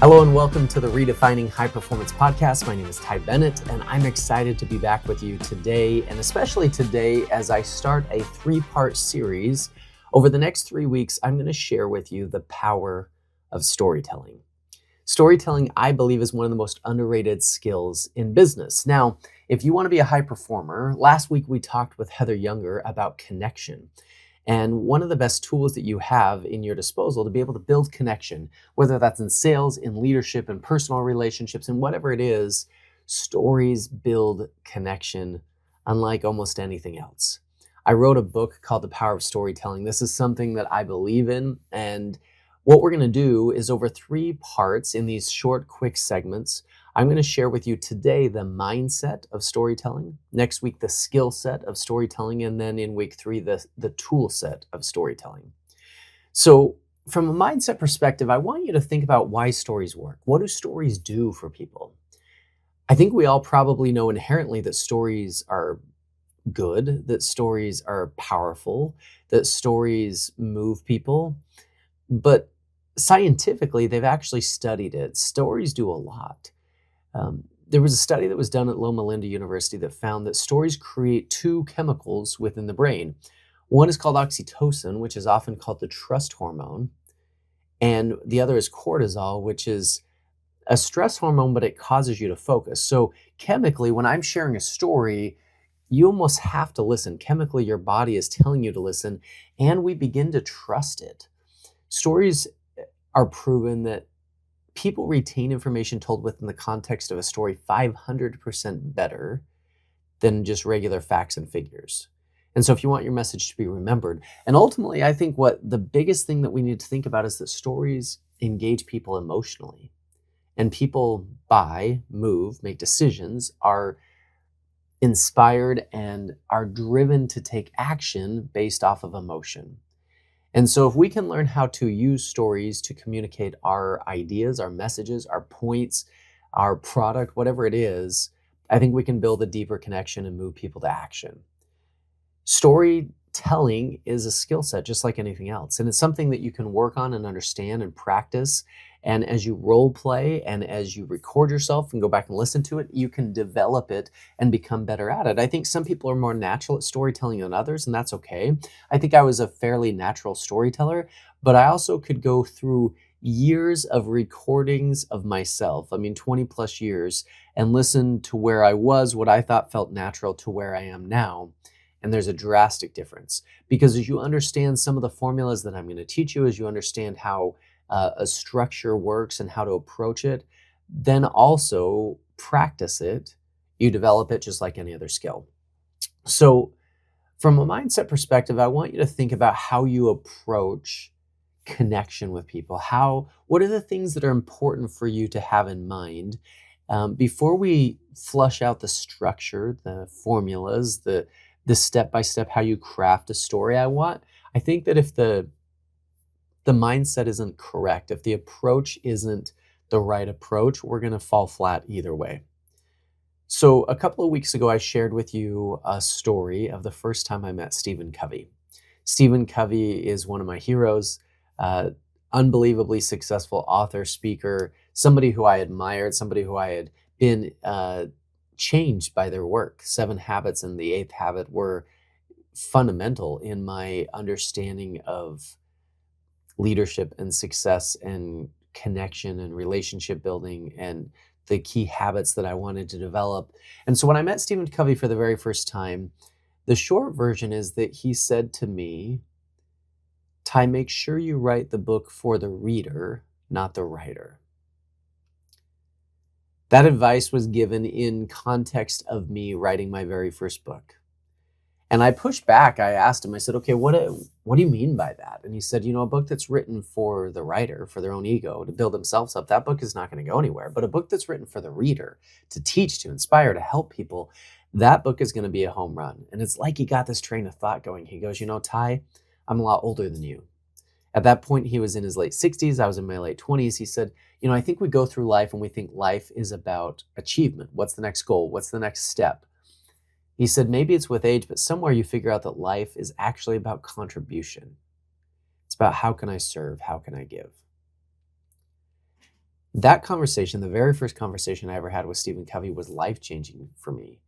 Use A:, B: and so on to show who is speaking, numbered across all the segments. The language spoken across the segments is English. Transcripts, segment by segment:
A: Hello and welcome to the Redefining High Performance Podcast. My name is Ty Bennett, and I'm excited to be back with you today, and especially today as I start a 3-part series. Over the next 3 weeks, I'm going to share with you the power of storytelling. Storytelling, I believe, is one of the most underrated skills in business. Now, if you want to be a high performer, last week we talked with Heather Younger about connection. And one of the best tools that you have in your disposal to be able to build connection, whether that's in sales, in leadership, in personal relationships, and whatever it is, stories build connection unlike almost anything else. I wrote a book called The Power of Storytelling. This is something that I believe in. And what we're going to do is over 3 parts in these short, quick segments. I'm going to share with you today the mindset of storytelling, next week the skill set of storytelling, and then in week 3 the tool set of storytelling. So from a mindset perspective, I want you to think about why stories work. What do stories do for people? I think we all probably know inherently that stories are good, that stories are powerful, that stories move people, but scientifically, they've actually studied it. Stories do a lot. There was a study that was done at Loma Linda University that found that stories create 2 chemicals within the brain. One is called oxytocin, which is often called the trust hormone, and the other is cortisol, which is a stress hormone, but it causes you to focus. So chemically, when I'm sharing a story, you almost have to listen. Chemically, your body is telling you to listen, and we begin to trust it. Stories are proven that people retain information told within the context of a story 500% better than just regular facts and figures. And so if you want your message to be remembered, and ultimately, I think what the biggest thing that we need to think about is that stories engage people emotionally. And people buy, move, make decisions, are inspired, and are driven to take action based off of emotion. And so if we can learn how to use stories to communicate our ideas, our messages, our points, our product, whatever it is, I think we can build a deeper connection and move people to action. Storytelling is a skill set just like anything else. And it's something that you can work on and understand and practice. And as you role play and as you record yourself and go back and listen to it, you can develop it and become better at it. I think some people are more natural at storytelling than others, and that's okay. I think I was a fairly natural storyteller, but I also could go through years of recordings of myself, 20 plus years, and listen to where I was, what I thought felt natural to where I am now. And there's a drastic difference because as you understand some of the formulas that I'm going to teach you, as you understand how a structure works and how to approach it, then also practice it, you develop it just like any other skill. So from a mindset perspective, I want you to think about how you approach connection with people. What are the things that are important for you to have in mind before we flush out the structure, the formulas, the step-by-step how you craft a story. I think that if the mindset isn't correct, if the approach isn't the right approach, we're going to fall flat either way. So a couple of weeks ago, I shared with you a story of the first time I met Stephen Covey. Stephen Covey is one of my heroes, unbelievably successful author, speaker, somebody who I admired, somebody who I had been changed by their work. 7 Habits and the 8th Habit were fundamental in my understanding of leadership and success and connection and relationship building and the key habits that I wanted to develop. And so when I met Stephen Covey for the very first time, the short version is that he said to me, Ty, make sure you write the book for the reader, not the writer. That advice was given in context of me writing my very first book. And I pushed back. I asked him, I said, okay, what do you mean by that? And he said, a book that's written for the writer, for their own ego, to build themselves up, that book is not going to go anywhere. But a book that's written for the reader, to teach, to inspire, to help people, that book is going to be a home run. And it's like he got this train of thought going. He goes, Ty, I'm a lot older than you. At that point, he was in his late 60s. I was in my late 20s. He said, I think we go through life and we think life is about achievement. What's the next goal? What's the next step? He said, maybe it's with age, but somewhere you figure out that life is actually about contribution. It's about how can I serve? How can I give? That conversation, the very first conversation I ever had with Stephen Covey, was life-changing for me.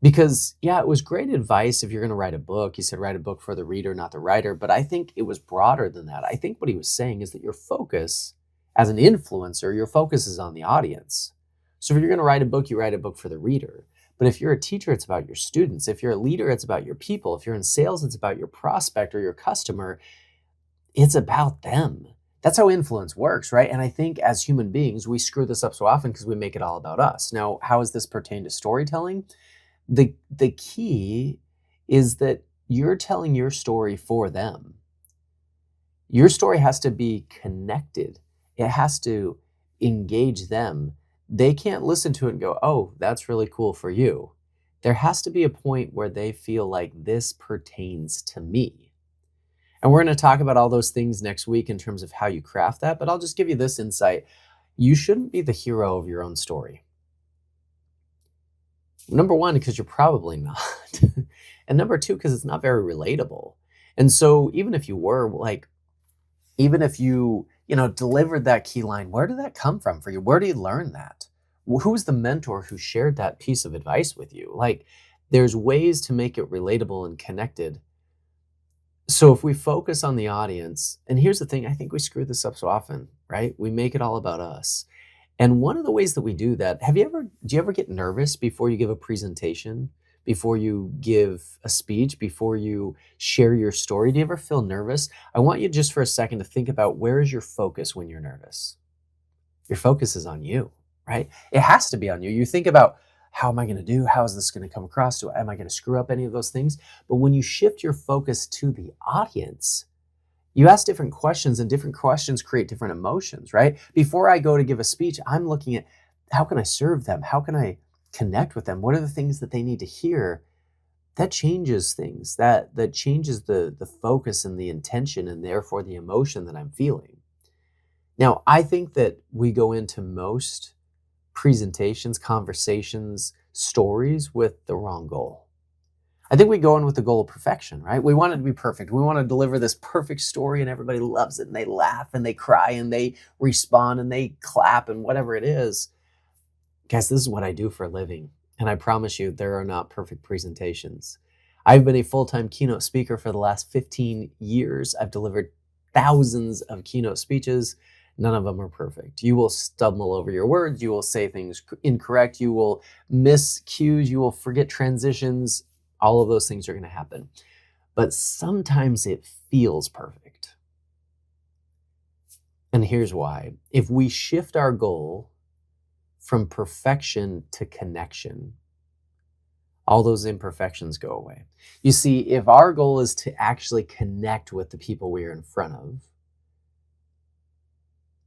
A: Because, yeah, it was great advice if you're going to write a book. He said, write a book for the reader, not the writer. But I think it was broader than that. I think what he was saying is that your focus as an influencer, your focus is on the audience. So if you're going to write a book, you write a book for the reader. But if you're a teacher, it's about your students. If you're a leader, it's about your people. If you're in sales, it's about your prospect or your customer. It's about them. That's how influence works, right? And I think as human beings, we screw this up so often because we make it all about us. Now, how does this pertain to storytelling? The key is that you're telling your story for them. Your story has to be connected. It has to engage them. They can't listen to it and go, oh, that's really cool for you. There has to be a point where they feel like this pertains to me. And we're going to talk about all those things next week in terms of how you craft that, but I'll just give you this insight. You shouldn't be the hero of your own story. Number one, because you're probably not. And number two, because it's not very relatable. And so even if you were, like, even if you delivered that key line, where did that come from for you? Where do you learn that? Who was the mentor who shared that piece of advice with you? Like, there's ways to make it relatable and connected. So if we focus on the audience, and here's the thing, I think we screw this up so often, right? We make it all about us. And one of the ways that we do that, do you ever get nervous before you give a presentation, before you give a speech, before you share your story? Do you ever feel nervous? I want you just for a second to think about, where is your focus when you're nervous? Your focus is on you, right? It has to be on you. You think about, how am I going to do? How is this going to come across? Am I going to screw up any of those things? But when you shift your focus to the audience, you ask different questions, and different questions create different emotions, right? Before I go to give a speech, I'm looking at, how can I serve them? How can I connect with them? What are the things that they need to hear? That changes things. That changes the focus and the intention, and therefore the emotion that I'm feeling. Now, I think that we go into most presentations, conversations, stories with the wrong goal. I think we go in with the goal of perfection, right? We want it to be perfect. We want to deliver this perfect story, and everybody loves it, and they laugh and they cry and they respond and they clap and whatever it is. Guys, this is what I do for a living. And I promise you, there are not perfect presentations. I've been a full-time keynote speaker for the last 15 years. I've delivered thousands of keynote speeches. None of them are perfect. You will stumble over your words. You will say things incorrect. You will miss cues. You will forget transitions. All of those things are going to happen. But sometimes it feels perfect. And here's why. If we shift our goal from perfection to connection, all those imperfections go away. You see, if our goal is to actually connect with the people we are in front of,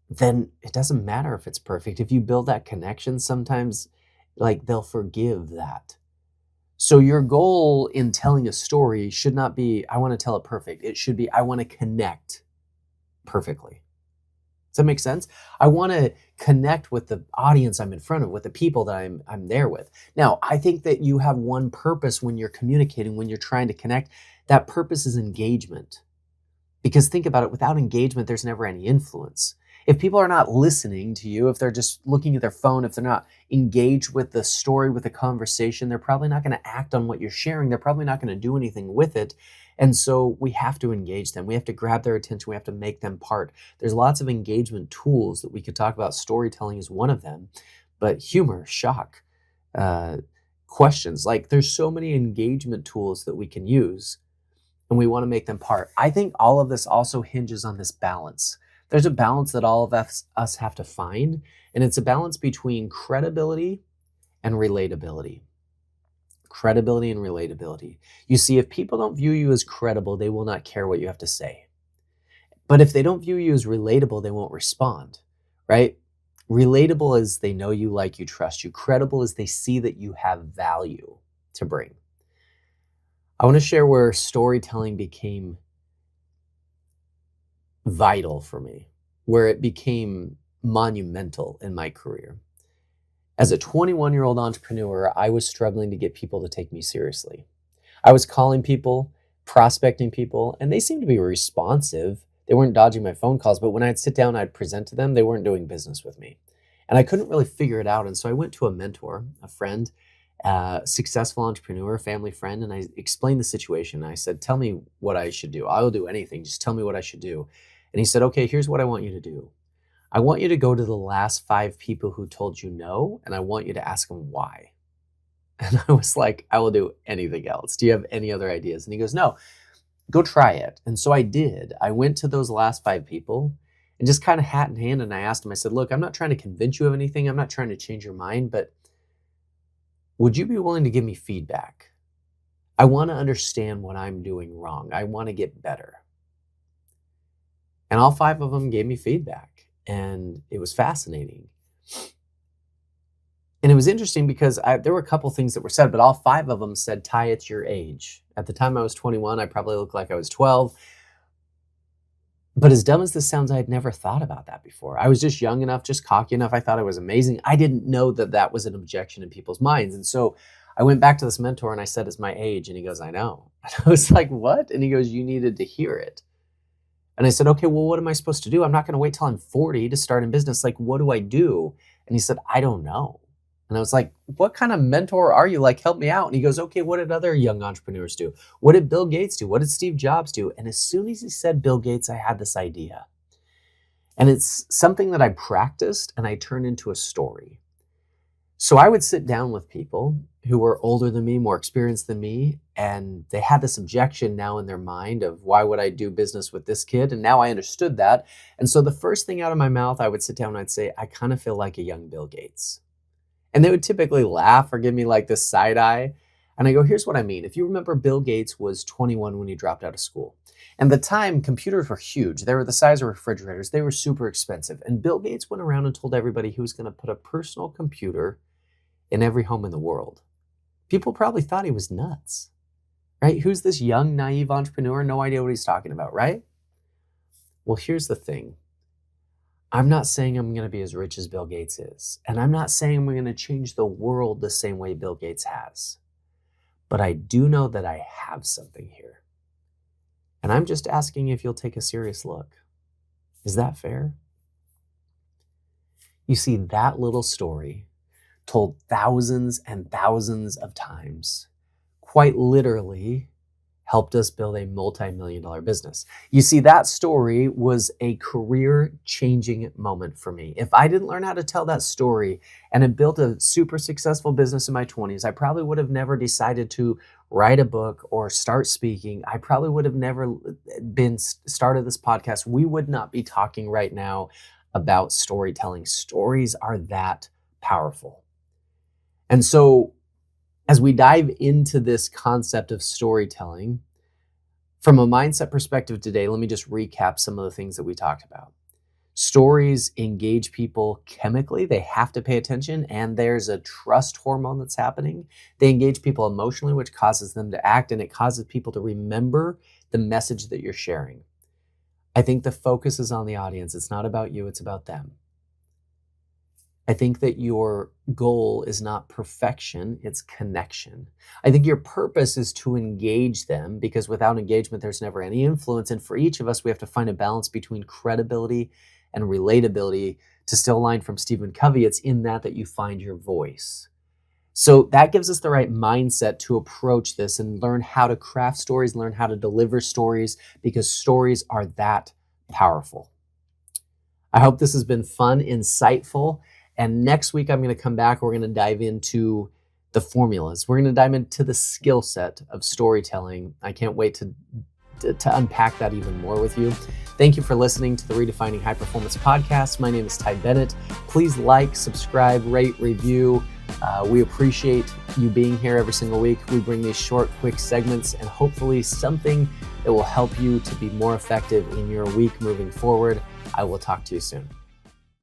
A: then it doesn't matter if it's perfect. If you build that connection, sometimes they'll forgive that. So your goal in telling a story should not be, I want to tell it perfect. It should be, I want to connect perfectly. Does that make sense? I want to connect with the audience I'm in front of, with the people that I'm there with. Now, I think that you have one purpose when you're communicating, when you're trying to connect. That purpose is engagement. Because think about it, without engagement, there's never any influence. If people are not listening to you, if they're just looking at their phone, if they're not engaged with the story, with the conversation, they're probably not going to act on what you're sharing. They're probably not going to do anything with it. And so we have to engage them. We have to grab their attention. We have to make them part. There's lots of engagement tools that we could talk about. Storytelling is one of them, but humor, shock, questions. There's so many engagement tools that we can use, and we want to make them part. I think all of this also hinges on this balance. There's a balance that all of us have to find, and it's a balance between credibility and relatability. Credibility and relatability. You see, if people don't view you as credible, they will not care what you have to say. But if they don't view you as relatable, they won't respond, right? Relatable is they know you, like you, trust you. Credible is they see that you have value to bring. I want to share where storytelling became vital for me, where it became monumental in my career. As a 21-year-old entrepreneur, I was struggling to get people to take me seriously. I was calling people, prospecting people, and they seemed to be responsive. They weren't dodging my phone calls, but when I'd sit down, I'd present to them, they weren't doing business with me. And I couldn't really figure it out. And so I went to a mentor, a friend, successful entrepreneur, family friend, and I explained the situation. I said, tell me what I should do. I will do anything. Just tell me what I should do. And he said, okay, here's what I want you to do. I want you to go to the last 5 people who told you no, and I want you to ask them why. And I was like, I will do anything else. Do you have any other ideas? And he goes, no, go try it. And so I did. I went to those last 5 people and just kind of hat in hand. And I asked him, I said, look, I'm not trying to convince you of anything. I'm not trying to change your mind, but would you be willing to give me feedback? I want to understand what I'm doing wrong. I want to get better. And all 5 of them gave me feedback, and it was fascinating. And it was interesting because there were a couple things that were said, but all 5 of them said, Ty, it's your age. At the time I was 21, I probably looked like I was 12. But as dumb as this sounds, I had never thought about that before. I was just young enough, just cocky enough. I thought I was amazing. I didn't know that that was an objection in people's minds. And so I went back to this mentor and I said, it's my age. And he goes, I know. And I was like, what? And he goes, you needed to hear it. And I said, okay, well, what am I supposed to do? I'm not going to wait till I'm 40 to start in business. Like, what do I do? And he said, I don't know. And I was like, what kind of mentor are you? Like, help me out. And he goes, okay, what did other young entrepreneurs do? What did Bill Gates do? What did Steve Jobs do? And as soon as he said Bill Gates, I had this idea. And it's something that I practiced and I turned into a story. So I would sit down with people who were older than me, more experienced than me, and they had this objection now in their mind of why would I do business with this kid? And now I understood that. And so the first thing out of my mouth, I would sit down and I'd say, I kind of feel like a young Bill Gates. And they would typically laugh or give me like this side eye. And I go, here's what I mean. If you remember, Bill Gates was 21 when he dropped out of school. And at the time, computers were huge. They were the size of refrigerators. They were super expensive. And Bill Gates went around and told everybody he was going to put a personal computer in every home in the world. People probably thought he was nuts, right? Who's this young, naive entrepreneur? No idea what he's talking about, right? Well, here's the thing. I'm not saying I'm going to be as rich as Bill Gates is. And I'm not saying I'm going to change the world the same way Bill Gates has. But I do know that I have something here. And I'm just asking if you'll take a serious look. Is that fair? You see, that little story, told thousands and thousands of times, quite literally helped us build a multi-million-dollar business. You see, that story was a career-changing moment for me. If I didn't learn how to tell that story and had built a super successful business in my 20s, I probably would have never decided to write a book or start speaking. I probably would have never started this podcast. We would not be talking right now about storytelling. Stories are that powerful. And so as we dive into this concept of storytelling, from a mindset perspective today, let me just recap some of the things that we talked about. Stories engage people chemically. They have to pay attention, and there's a trust hormone that's happening. They engage people emotionally, which causes them to act, and it causes people to remember the message that you're sharing. I think the focus is on the audience. It's not about you, it's about them. I think that your goal is not perfection, it's connection. I think your purpose is to engage them, because without engagement, there's never any influence. And for each of us, we have to find a balance between credibility and relatability. To steal a line from Stephen Covey, it's in that you find your voice. So that gives us the right mindset to approach this and learn how to craft stories, learn how to deliver stories, because stories are that powerful. I hope this has been fun, insightful. And next week, I'm going to come back. We're going to dive into the formulas. We're going to dive into the skill set of storytelling. I can't wait to unpack that even more with you. Thank you for listening to the Redefining High Performance podcast. My name is Ty Bennett. Please like, subscribe, rate, review. We appreciate you being here every single week. We bring these short, quick segments and hopefully something that will help you to be more effective in your week moving forward. I will talk to you soon.